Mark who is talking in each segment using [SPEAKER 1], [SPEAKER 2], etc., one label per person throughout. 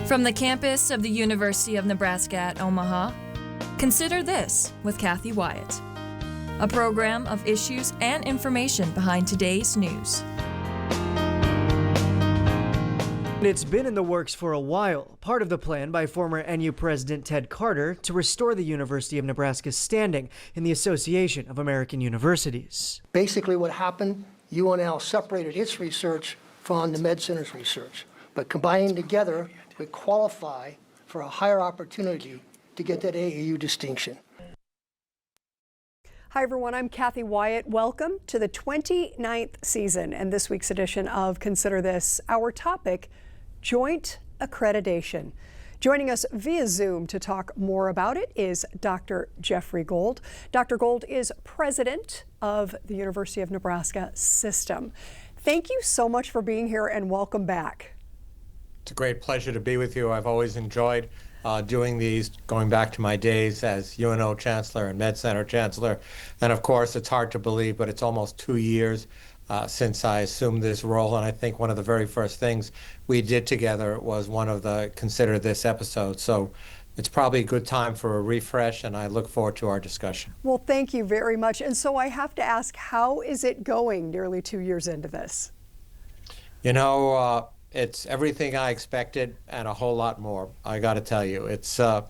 [SPEAKER 1] From the campus of the University of Nebraska at Omaha, consider this with Cathy Wyatt, a program of issues and information behind today's news.
[SPEAKER 2] It's been in the works for a while, part of the plan by former NU President Ted Carter to restore the University of Nebraska's standing in the Association of American Universities.
[SPEAKER 3] Basically what happened, UNL separated its research from the Med Center's research, but combining together would qualify for a higher opportunity to get that AAU distinction.
[SPEAKER 4] Hi everyone, I'm Cathy Wyatt. Welcome to the 29th season and this week's edition of Consider This. Our topic, joint accreditation. Joining us via Zoom to talk more about it is Dr. Jeffrey Gold. Dr. Gold is president of the University of Nebraska system. Thank you so much for being here and welcome back.
[SPEAKER 5] It's a great pleasure to be with you. I've always enjoyed doing these, going back to my days as UNO Chancellor and Med Center Chancellor. And of course, it's hard to believe, but it's almost 2 years since I assumed this role. And I think one of the very first things we did together was one of the Consider This episodes. So it's probably a good time for a refresh, and I look forward to our discussion.
[SPEAKER 4] Well, thank you very much. And so I have to ask, how is it going nearly 2 years into this?
[SPEAKER 5] You know, it's everything I expected and a whole lot more. I got to tell you, it's there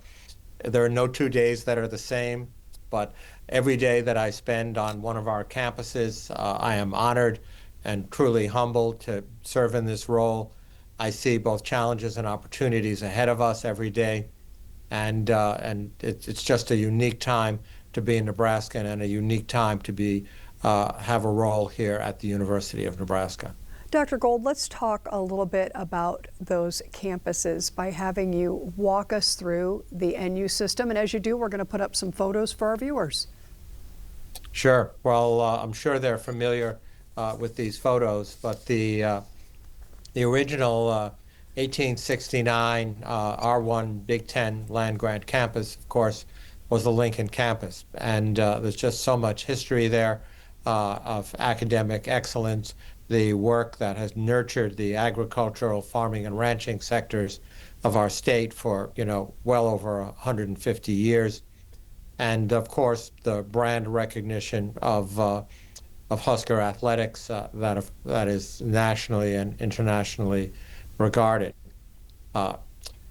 [SPEAKER 5] are no 2 days that are the same, but every day that I spend on one of our campuses, I am honored and truly humbled to serve in this role. I see both challenges and opportunities ahead of us every day, and it's just a unique time to be a Nebraskan and a unique time to be have a role here at the University of Nebraska.
[SPEAKER 4] Dr. Gold, let's talk a little bit about those campuses by having you walk us through the NU system. And as you do, we're going to put up some photos for our viewers.
[SPEAKER 5] Sure. Well, I'm sure they're familiar with these photos, but the original 1869 R1 Big Ten land grant campus, of course, was the Lincoln campus. And there's just so much history there of academic excellence, the work that has nurtured the agricultural, farming, and ranching sectors of our state for, well over 150 years. And of course, the brand recognition of Husker athletics that is nationally and internationally regarded.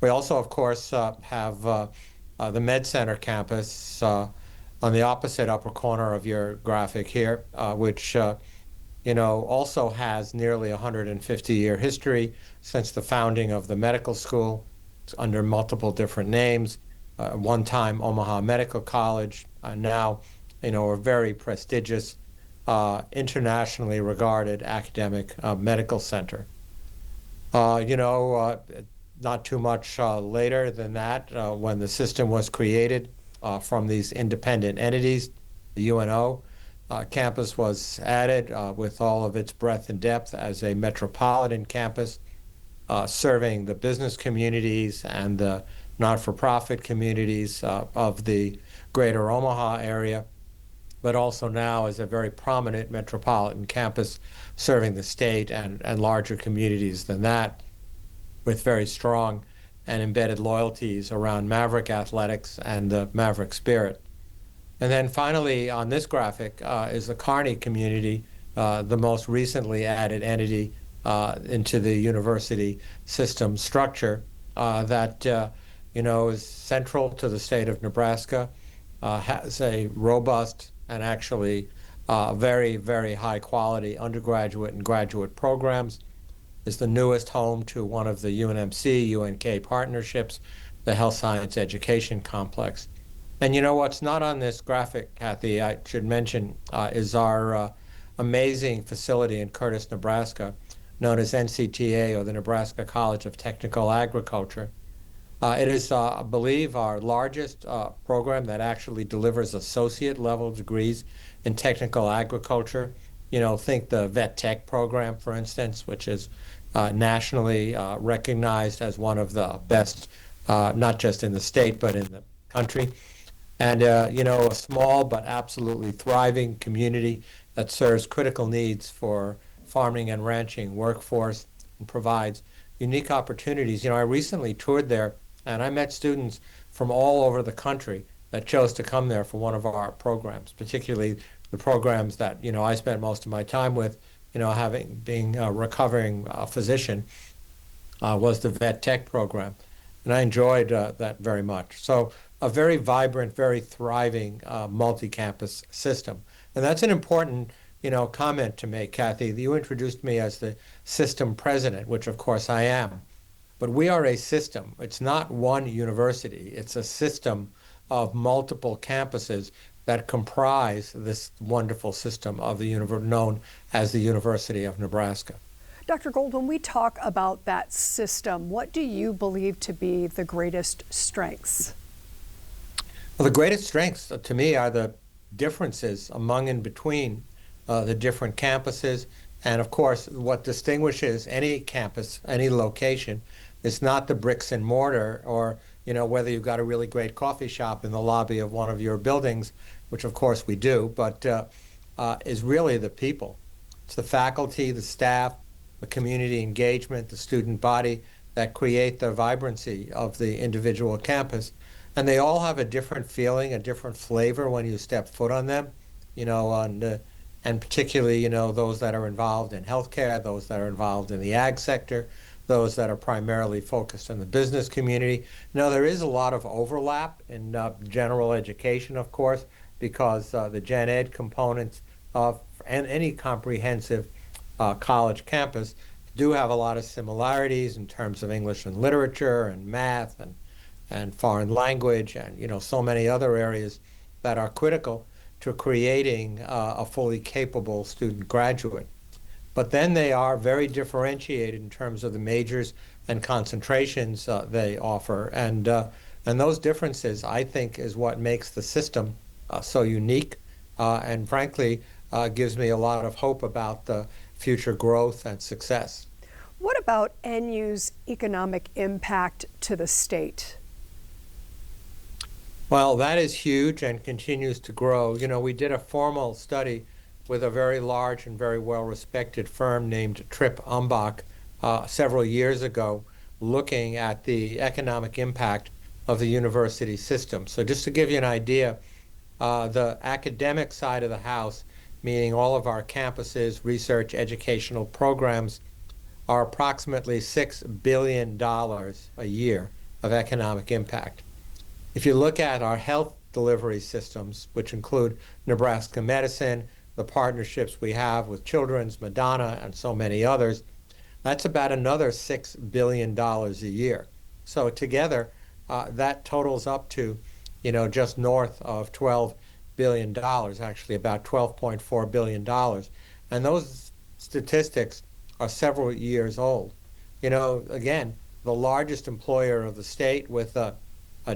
[SPEAKER 5] We also, of course, have the Med Center campus on the opposite upper corner of your graphic here, which also has nearly 150-year history since the founding of the medical school. It's under multiple different names. One time Omaha Medical College, now, a very prestigious, internationally regarded academic medical center. Not too much later than that, when the system was created from these independent entities, the UNO campus was added with all of its breadth and depth as a metropolitan campus, serving the business communities and the not-for-profit communities of the greater Omaha area, but also now as a very prominent metropolitan campus serving the state and larger communities than that, with very strong and embedded loyalties around Maverick athletics and the Maverick spirit. And then finally, on this graphic is the Kearney community, the most recently added entity into the university system structure that is central to the state of Nebraska, has a robust and actually very, very high quality undergraduate and graduate programs, is the newest home to one of the UNMC, UNK partnerships, the Health Science Education Complex. And what's not on this graphic, Cathy, I should mention, is our amazing facility in Curtis, Nebraska, known as NCTA, or the Nebraska College of Technical Agriculture. It is, I believe, our largest program that actually delivers associate level degrees in technical agriculture. Think the Vet Tech program, for instance, which is nationally recognized as one of the best, not just in the state, but in the country. And, a small but absolutely thriving community that serves critical needs for farming and ranching workforce and provides unique opportunities. I recently toured there, and I met students from all over the country that chose to come there for one of our programs, particularly the programs that, I spent most of my time with, being a recovering physician, was the vet tech program. And I enjoyed that very much. So a very vibrant, very thriving multi-campus system. And that's an important, comment to make, Cathy. You introduced me as the system president, which of course I am. But we are a system. It's not one university. It's a system of multiple campuses that comprise this wonderful system of the known as the University of Nebraska.
[SPEAKER 4] Dr. Gold, when we talk about that system, what do you believe to be the greatest strengths?
[SPEAKER 5] Well, the greatest strengths to me are the differences among and between the different campuses. And of course, what distinguishes any campus, any location, is not the bricks and mortar or whether you've got a really great coffee shop in the lobby of one of your buildings, which of course we do, but is really the people. It's the faculty, the staff, the community engagement, the student body that create the vibrancy of the individual campus. And they all have a different feeling, a different flavor when you step foot on them, and particularly, those that are involved in healthcare, those that are involved in the ag sector, those that are primarily focused on the business community. Now, there is a lot of overlap in general education, of course, because the gen ed components of any comprehensive college campus do have a lot of similarities in terms of English and literature and math and foreign language and so many other areas that are critical to creating a fully capable student graduate. But then they are very differentiated in terms of the majors and concentrations they offer. And those differences, I think, is what makes the system so unique and frankly gives me a lot of hope about the future growth and success.
[SPEAKER 4] What about NU's economic impact to the state?
[SPEAKER 5] Well, that is huge and continues to grow. We did a formal study with a very large and very well-respected firm named Tripp Umbach several years ago, looking at the economic impact of the university system. So just to give you an idea, the academic side of the house, meaning all of our campuses, research, educational programs, are approximately $6 billion a year of economic impact. If you look at our health delivery systems, which include Nebraska Medicine, the partnerships we have with Children's, Madonna, and so many others, that's about another $6 billion a year. So together, that totals up to, just north of $12 billion, actually about $12.4 billion. And those statistics are several years old. Again, the largest employer of the state with a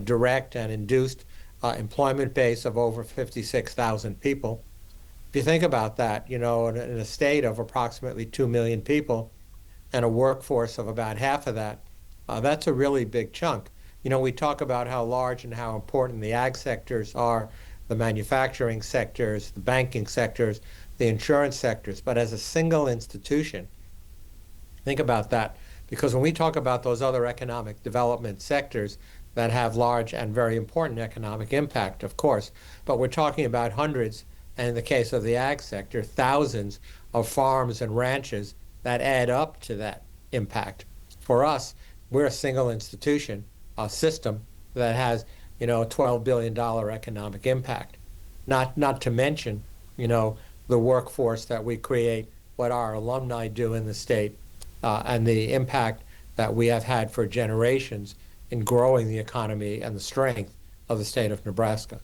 [SPEAKER 5] direct and induced employment base of over 56,000 people. If you think about that, in a state of approximately 2 million people and a workforce of about half of that, that's a really big chunk. We talk about how large and how important the ag sectors are, the manufacturing sectors, the banking sectors, the insurance sectors, but as a single institution, think about that. Because when we talk about those other economic development sectors that have large and very important economic impact, of course, but we're talking about hundreds, and in the case of the ag sector, thousands of farms and ranches that add up to that impact. For us, we're a single institution, a system that has, a $12 billion economic impact. Not to mention, the workforce that we create, what our alumni do in the state, and the impact that we have had for generations in growing the economy and the strength of the state of Nebraska.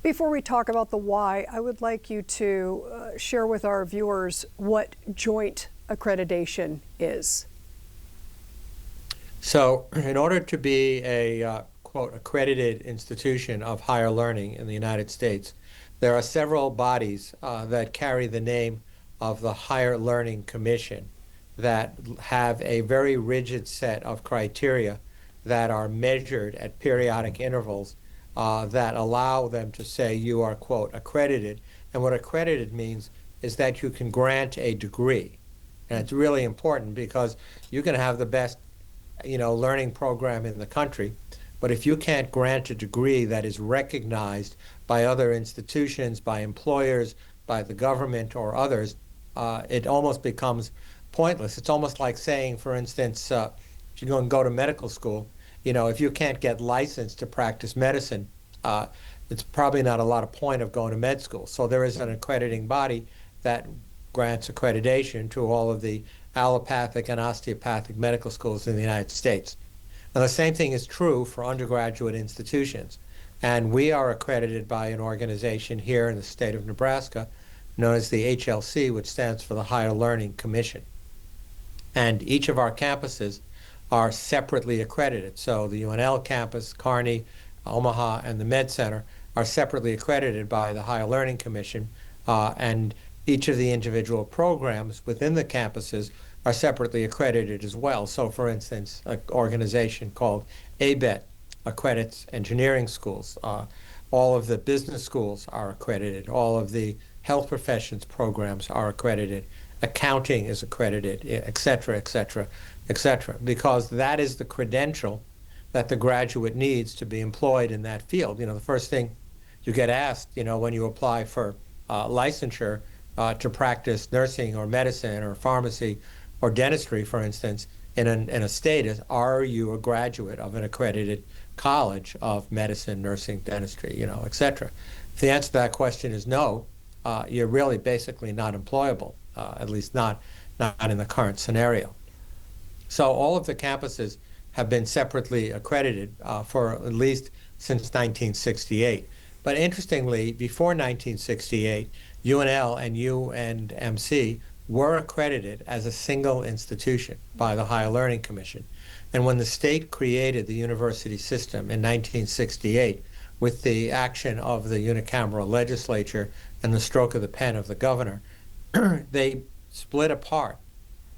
[SPEAKER 4] Before we talk about the why, I would like you to share with our viewers what joint accreditation is.
[SPEAKER 5] So in order to be a, quote, accredited institution of higher learning in the United States, there are several bodies that carry the name of the Higher Learning Commission that have a very rigid set of criteria that are measured at periodic intervals that allow them to say you are, quote, accredited. And what accredited means is that you can grant a degree. And it's really important because you can have the best, learning program in the country, but if you can't grant a degree that is recognized by other institutions, by employers, by the government or others, it almost becomes pointless. It's almost like saying, for instance, if you're going to go to medical school, if you can't get licensed to practice medicine, it's probably not a lot of point of going to med school. So there is an accrediting body that grants accreditation to all of the allopathic and osteopathic medical schools in the United States. And the same thing is true for undergraduate institutions. And we are accredited by an organization here in the state of Nebraska known as the HLC, which stands for the Higher Learning Commission. And each of our campuses are separately accredited. So the UNL campus, Kearney, Omaha, and the Med Center are separately accredited by the Higher Learning Commission, and each of the individual programs within the campuses are separately accredited as well. So for instance, an organization called ABET accredits engineering schools. All of the business schools are accredited. All of the health professions programs are accredited. Accounting is accredited, et cetera, et cetera, et cetera, because that is the credential that the graduate needs to be employed in that field. The first thing you get asked, when you apply for licensure to practice nursing or medicine or pharmacy or dentistry, for instance, in a state is, are you a graduate of an accredited college of medicine, nursing, dentistry, et cetera? If the answer to that question is no, you're really basically not employable, at least not in the current scenario. So all of the campuses have been separately accredited for at least since 1968. But interestingly, before 1968, UNL and UNMC were accredited as a single institution by the Higher Learning Commission. And when the state created the university system in 1968, with the action of the unicameral legislature and the stroke of the pen of the governor, they split apart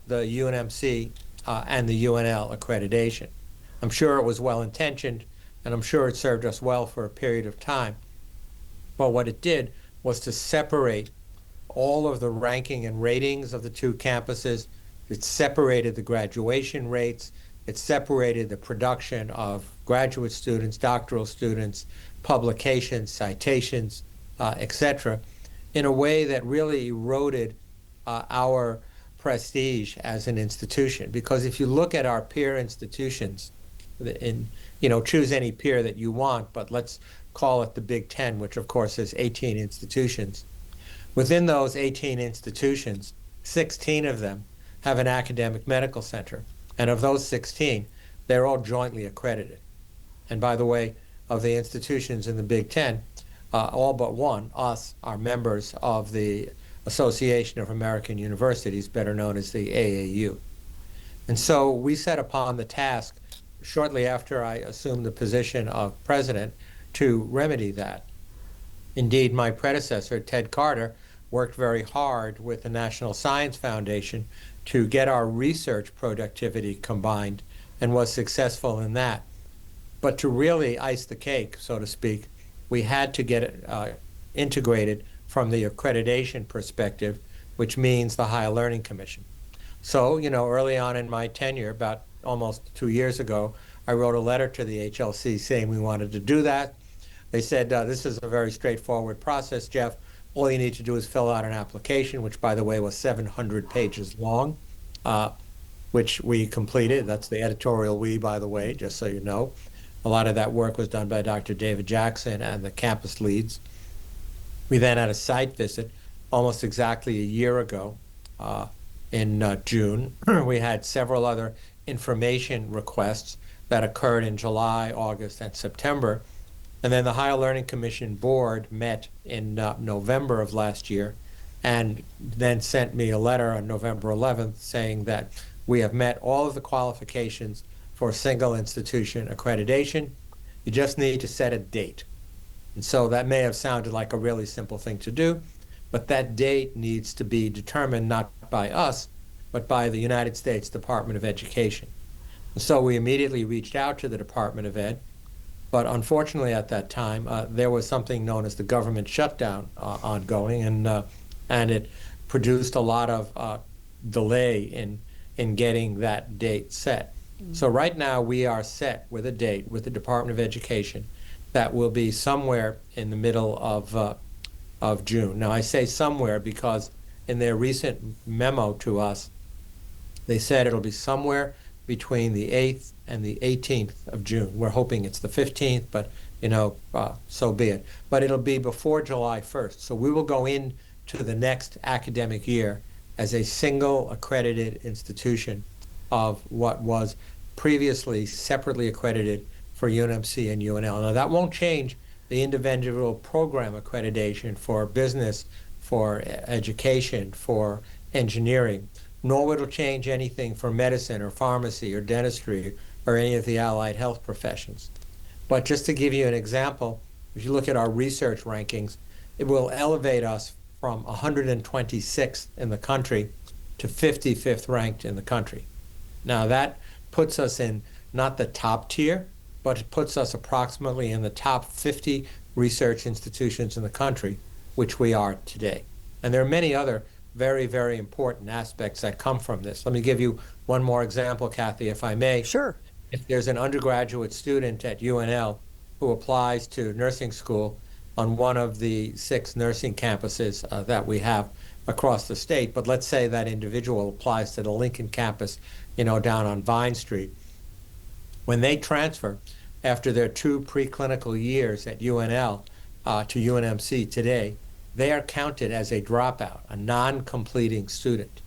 [SPEAKER 5] the UNMC and the UNL accreditation. I'm sure it was well-intentioned, and I'm sure it served us well for a period of time. But what it did was to separate all of the ranking and ratings of the two campuses. It separated the graduation rates. It separated the production of graduate students, doctoral students, publications, citations, etc., in a way that really eroded our prestige as an institution. Because if you look at our peer institutions, choose any peer that you want, but let's call it the Big Ten, which of course is 18 institutions. Within those 18 institutions, 16 of them have an academic medical center. And of those 16, they're all jointly accredited. And by the way, of the institutions in the Big Ten, all but one, us, are members of the Association of American Universities, better known as the AAU. And so we set upon the task, shortly after I assumed the position of president, to remedy that. Indeed, my predecessor, Ted Carter, worked very hard with the National Science Foundation to get our research productivity combined and was successful in that. But to really ice the cake, so to speak, we had to get it integrated from the accreditation perspective, which means the Higher Learning Commission. So, early on in my tenure, about almost 2 years ago, I wrote a letter to the HLC saying we wanted to do that. They said, this is a very straightforward process, Jeff. All you need to do is fill out an application, which, by the way, was 700 pages long, which we completed. That's the editorial we, by the way, just so you know. A lot of that work was done by Dr. David Jackson and the campus leads. We then had a site visit almost exactly a year ago in June. We had several other information requests that occurred in July, August, and September. And then the Higher Learning Commission board met in November of last year and then sent me a letter on November 11th saying that we have met all of the qualifications for single institution accreditation. You just need to set a date. And so that may have sounded like a really simple thing to do, but that date needs to be determined not by us, but by the United States Department of Education. And so we immediately reached out to the Department of Ed, but unfortunately at that time, there was something known as the government shutdown ongoing, and it produced a lot of delay in getting that date set. So right now we are set with a date with the Department of Education that will be somewhere in the middle of June. Now I say somewhere because in their recent memo to us, they said it'll be somewhere between the 8th and the 18th of June. We're hoping it's the 15th, but so be it. But it'll be before July 1st. So we will go into the next academic year as a single accredited institution of what was previously separately accredited for UNMC and UNL. Now that won't change the individual program accreditation for business, for education, for engineering, nor will it change anything for medicine or pharmacy or dentistry or any of the allied health professions. But just to give you an example, if you look at our research rankings, it will elevate us from 126th in the country to 55th ranked in the country. Now that puts us in not the top tier, but it puts us approximately in the top 50 research institutions in the country, which we are today. And there are many other very, very important aspects that come from this. Let me give you one more example, Cathy, if I may.
[SPEAKER 4] Sure.
[SPEAKER 5] If there's an undergraduate student at UNL who applies to nursing school on one of the 6 nursing campuses that we have across the state, but let's say that individual applies to the Lincoln campus, down on Vine Street. When they transfer after their 2 preclinical years at UNL to UNMC today, they are counted as a dropout, a non-completing student.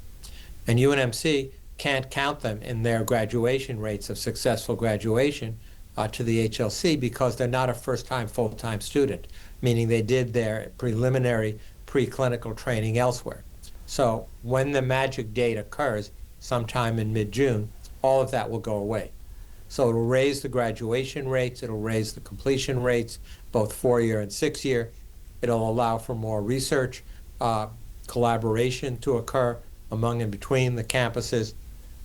[SPEAKER 5] And UNMC can't count them in their graduation rates of successful graduation to the HLC because they're not a first-time full-time student, meaning they did their preliminary preclinical training elsewhere. So when the magic date occurs, sometime in mid-June, all of that will go away. So it'll raise the graduation rates, it'll raise the completion rates, both 4-year and 6-year. It'll allow for more research, collaboration to occur among and between the campuses.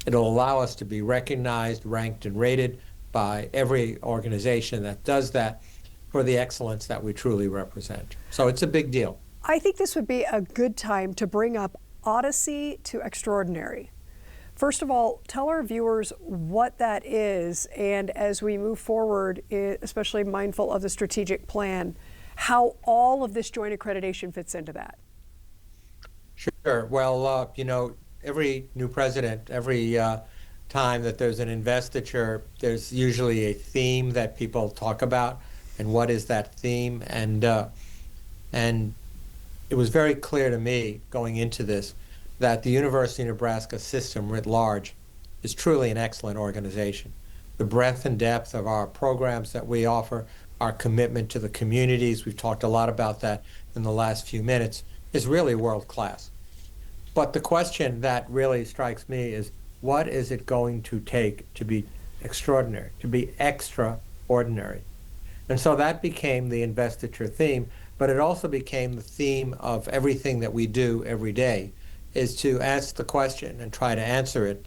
[SPEAKER 5] It'll allow us to be recognized, ranked, and rated by every organization that does that for the excellence that we truly represent. So it's a big deal.
[SPEAKER 4] I think this would be a good time to bring up Odyssey to Extraordinary. First of all, tell our viewers what that is, and as we move forward, especially mindful of the strategic plan, how all of this joint accreditation fits into that.
[SPEAKER 5] Sure. Well, every new president, every time that there's an investiture, there's usually a theme that people talk about, and what is that theme? And it was very clear to me going into this that the University of Nebraska system writ large is truly an excellent organization. The breadth and depth of our programs that we offer, our commitment to the communities, we've talked a lot about that in the last few minutes, is really world class. But the question that really strikes me is, what is it going to take to be extraordinary, to be extraordinary? And so that became the investiture theme, but it also became the theme of everything that we do every day, is to ask the question and try to answer it,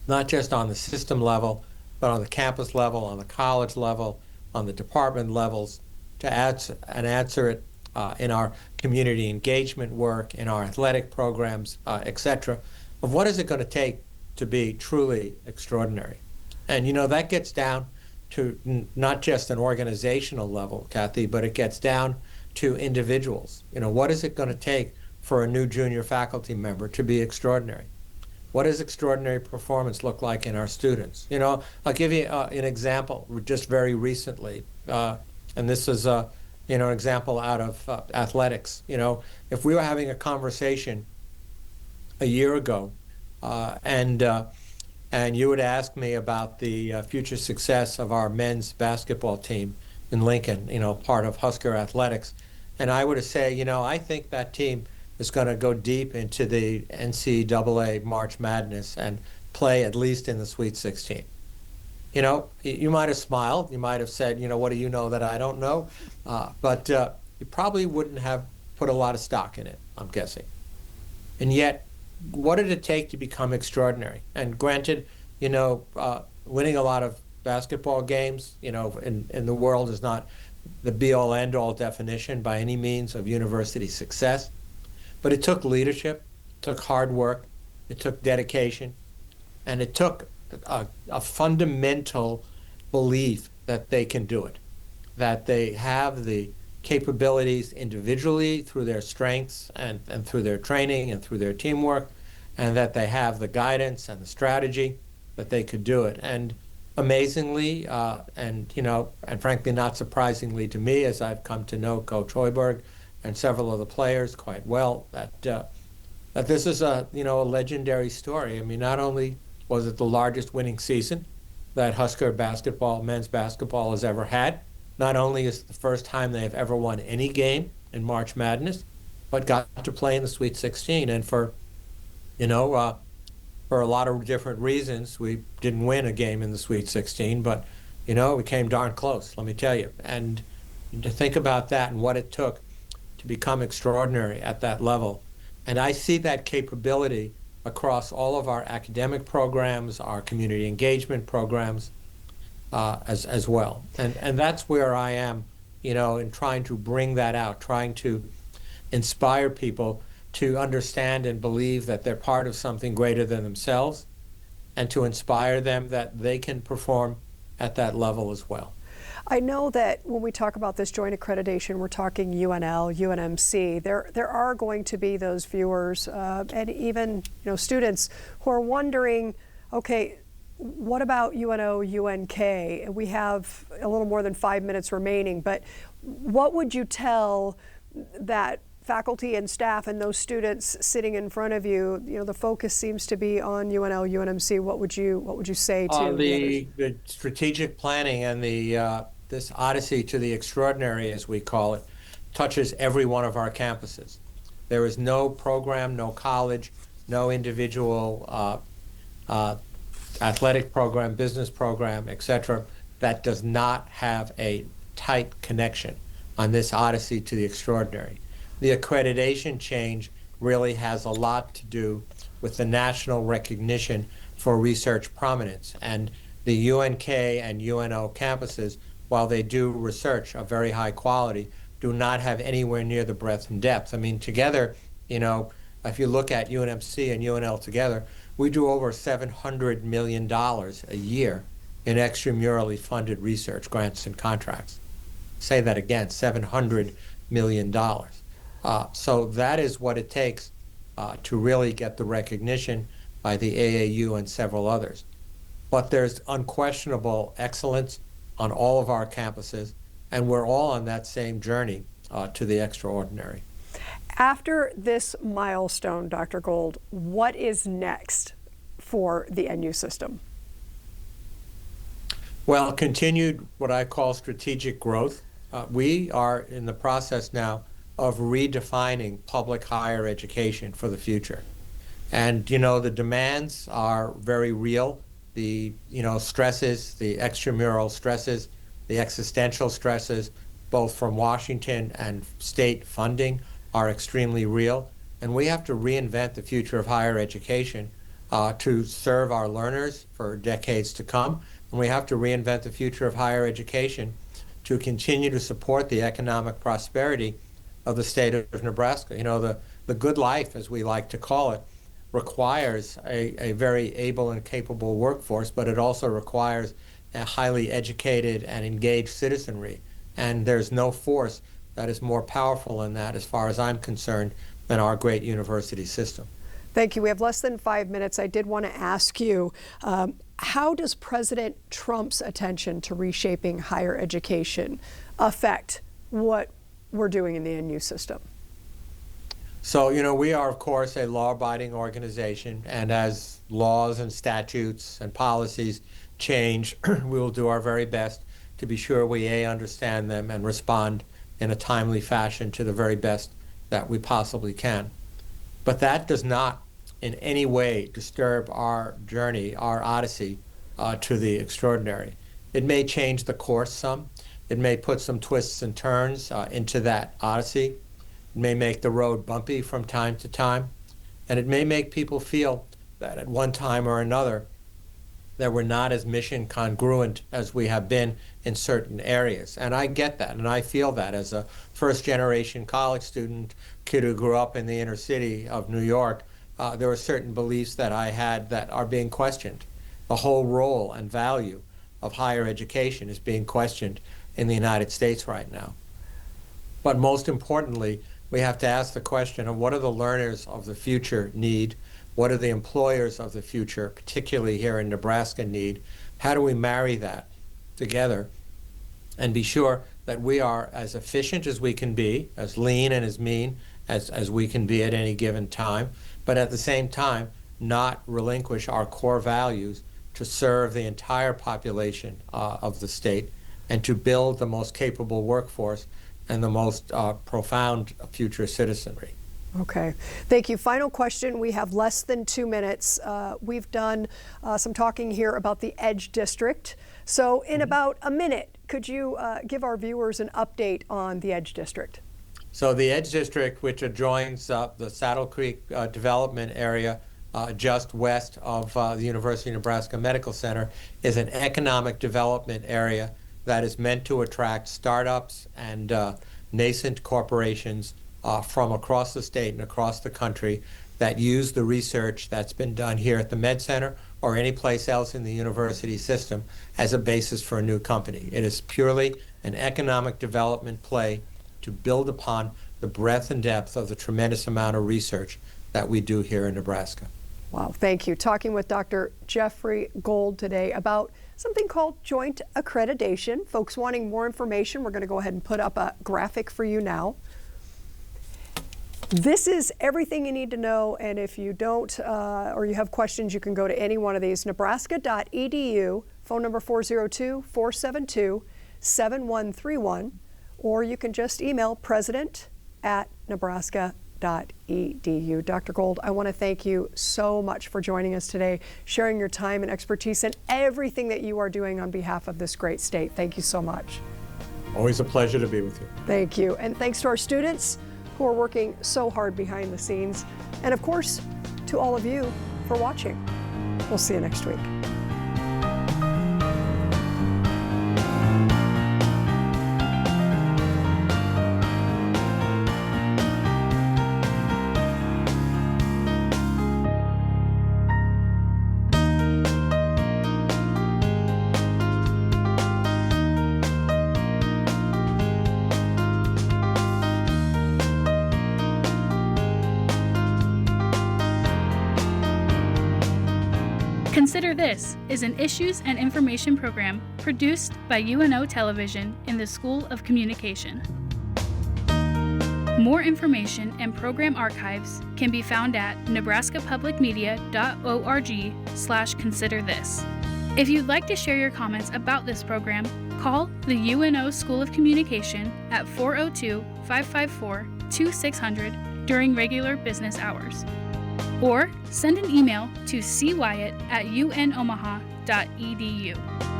[SPEAKER 5] not just on the system level, but on the campus level, on the college level, on the department levels, to answer it in our community engagement work, in our athletic programs, etc., of what is it going to take to be truly extraordinary. And that gets down to not just an organizational level, Cathy, but it gets down to individuals. What is it going to take for a new junior faculty member to be extraordinary? What does extraordinary performance look like in our students? I'll give you an example just very recently, and this is an example out of athletics. If we were having a conversation a year ago, and you would ask me about the future success of our men's basketball team in Lincoln, part of Husker athletics, and I would say, I think that team is going to go deep into the NCAA March Madness and play at least in the Sweet 16. You might have smiled. You might have said, what do you know that I don't know? But you probably wouldn't have put a lot of stock in it, I'm guessing. And yet, what did it take to become extraordinary? And granted, winning a lot of basketball games, in the world is not the be-all, end-all definition by any means of university success. But it took leadership, took hard work, it took dedication, and it took a fundamental belief that they can do it, that they have the capabilities individually through their strengths and through their training and through their teamwork, and that they have the guidance and the strategy that they could do it. And amazingly, and frankly not surprisingly to me, as I've come to know Coach Hoiberg and several of the players quite well, that this is a legendary story. I mean, not only was it the largest winning season that Husker basketball, men's basketball, has ever had, not only is it the first time they've ever won any game in March Madness, but got to play in the Sweet 16. And for a lot of different reasons, we didn't win a game in the Sweet 16, but, we came darn close, let me tell you. And to think about that and what it took to become extraordinary at that level. And I see that capability across all of our academic programs, our community engagement programs, as well. And that's where I am, in trying to bring that out, trying to inspire people to understand and believe that they're part of something greater than themselves, and to inspire them that they can perform at that level as well.
[SPEAKER 4] I know that when we talk about this joint accreditation, we're talking UNL, UNMC. There are going to be those viewers and even students who are wondering, okay, what about UNO, UNK? We have a little more than 5 minutes remaining, but what would you tell that faculty and staff and those students sitting in front of you? The focus seems to be on UNL, UNMC. What would you say to
[SPEAKER 5] the strategic planning and this Odyssey to the extraordinary, as we call it, touches every one of our campuses. There is no program, no college, no individual athletic program, business program, etc., that does not have a tight connection on this Odyssey to the extraordinary. The accreditation change really has a lot to do with the national recognition for research prominence. And the UNK and UNO campuses, while they do research of very high quality, do not have anywhere near the breadth and depth. I mean, together, if you look at UNMC and UNL together, we do over $700 million a year in extramurally funded research grants and contracts. Say that again, $700 million. So that is what it takes to really get the recognition by the AAU and several others. But there's unquestionable excellence on all of our campuses, and we're all on that same journey to the extraordinary.
[SPEAKER 4] After this milestone, Dr. Gold, what is next for the NU system?
[SPEAKER 5] Well, continued what I call strategic growth. We are in the process now of redefining public higher education for the future. And, the demands are very real. The, stresses, the extramural stresses, the existential stresses, both from Washington and state funding, are extremely real. And we have to reinvent the future of higher education to serve our learners for decades to come. And we have to reinvent the future of higher education to continue to support the economic prosperity of the state of Nebraska. The good life, as we like to call it, requires a very able and capable workforce, but it also requires a highly educated and engaged citizenry. And there's no force that is more powerful in that, as far as I'm concerned, than our great university system.
[SPEAKER 4] Thank you. We have less than 5 minutes. I did want to ask you, how does President Trump's attention to reshaping higher education affect what we're doing in the NU system?
[SPEAKER 5] So, we are, of course, a law-abiding organization, and as laws and statutes and policies change, we will do our very best to be sure we understand them and respond in a timely fashion to the very best that we possibly can. But that does not in any way disturb our journey, our odyssey to the extraordinary. It may change the course some. It may put some twists and turns into that odyssey. It may make the road bumpy from time to time. And it may make people feel that at one time or another that we're not as mission congruent as we have been in certain areas. And I get that, and I feel that as a first-generation college student, kid who grew up in the inner city of New York. there are certain beliefs that I had that are being questioned. The whole role and value of higher education is being questioned in the United States right now. But most importantly, we have to ask the question of what do the learners of the future need? What do the employers of the future, particularly here in Nebraska, need? How do we marry that together and be sure that we are as efficient as we can be, as lean and as mean as we can be at any given time, but at the same time, not relinquish our core values to serve the entire population of the state and to build the most capable workforce and the most profound future citizenry.
[SPEAKER 4] Okay, thank you. Final question. We have less than 2 minutes. We've done some talking here about the Edge District. So in about a minute, could you give our viewers an update on the Edge District?
[SPEAKER 5] So the Edge District, which adjoins the Saddle Creek development area just west of the University of Nebraska Medical Center, is an economic development area that is meant to attract startups and nascent corporations from across the state and across the country that use the research that's been done here at the Med Center or any place else in the university system as a basis for a new company. It is purely an economic development play to build upon the breadth and depth of the tremendous amount of research that we do here in Nebraska.
[SPEAKER 4] Wow, thank you. Talking with Dr. Jeffrey Gold today about something called joint accreditation. Folks wanting more information, we're going to go ahead and put up a graphic for you now. This is everything you need to know, and if you don't or you have questions, you can go to any one of these. Nebraska.edu, phone number 402-472-7131, or you can just email president@nebraska.edu. Dr. Gold, I want to thank you so much for joining us today, sharing your time and expertise and everything that you are doing on behalf of this great state. Thank you so much.
[SPEAKER 5] Always a pleasure to be with you.
[SPEAKER 4] Thank you. And thanks to our students who are working so hard behind the scenes. And of course, to all of you for watching. We'll see you next week.
[SPEAKER 6] Consider This is an issues and information program produced by UNO Television in the School of Communication. More information and program archives can be found at nebraskapublicmedia.org/considerthis. If you'd like to share your comments about this program, call the UNO School of Communication at 402-554-2600 during regular business hours. Or send an email to cwyatt@unomaha.edu.